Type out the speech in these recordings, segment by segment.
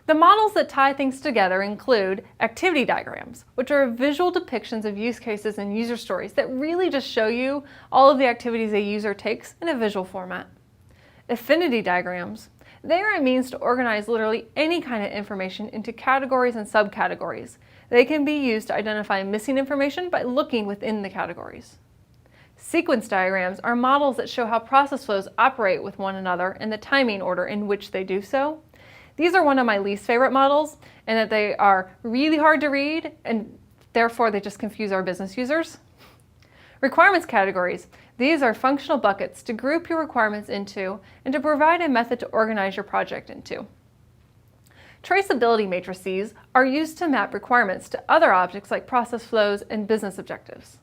The models that tie things together include activity diagrams, which are visual depictions of use cases and user stories that really just show you all of the activities a user takes in a visual format. Affinity diagrams. They are a means to organize literally any kind of information into categories and subcategories. They can be used to identify missing information by looking within the categories. Sequence diagrams are models that show how process flows operate with one another and the timing order in which they do so. These are one of my least favorite models, in that they are really hard to read and therefore they just confuse our business users. Requirements categories. These are functional buckets to group your requirements into and to provide a method to organize your project into. Traceability matrices are used to map requirements to other objects like process flows and business objectives.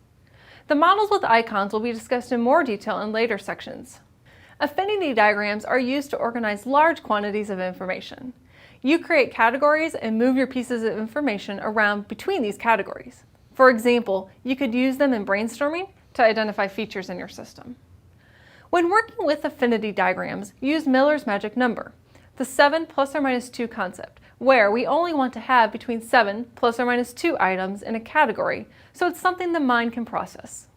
The models with icons will be discussed in more detail in later sections. Affinity diagrams are used to organize large quantities of information. You create categories and move your pieces of information around between these categories. For example, you could use them in brainstorming to identify features in your system. When working with affinity diagrams, use Miller's magic number, the 7 plus or minus 2 concept, where we only want to have between 7 plus or minus 2 items in a category, so it's something the mind can process.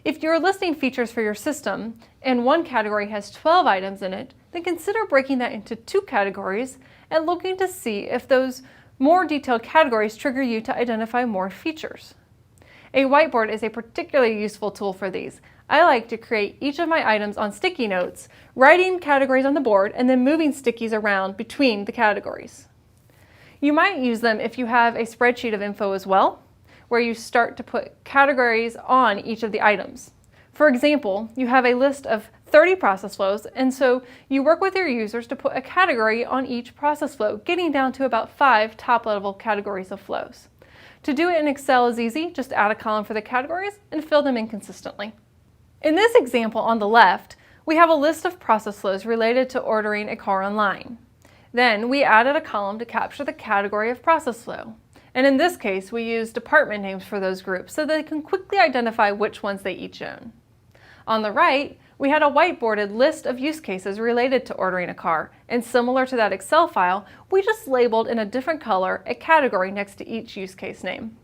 If you're listing features for your system and one category has 12 items in it, then consider breaking that into 2 categories and looking to see if those more detailed categories trigger you to identify more features. A whiteboard is a particularly useful tool for these. I like to create each of my items on sticky notes, writing categories on the board, and then moving stickies around between the categories. You might use them if you have a spreadsheet of info as well, where you start to put categories on each of the items. For example, you have a list of 30 process flows, and so you work with your users to put a category on each process flow, getting down to about 5 top-level categories of flows. To do it in Excel is easy. Just add a column for the categories and fill them in consistently. In this example on the left, we have a list of process flows related to ordering a car online. Then we added a column to capture the category of process flow. And in this case, we use department names for those groups so they can quickly identify which ones they each own. On the right, we had a whiteboarded list of use cases related to ordering a car, and similar to that Excel file, we just labeled in a different color a category next to each use case name.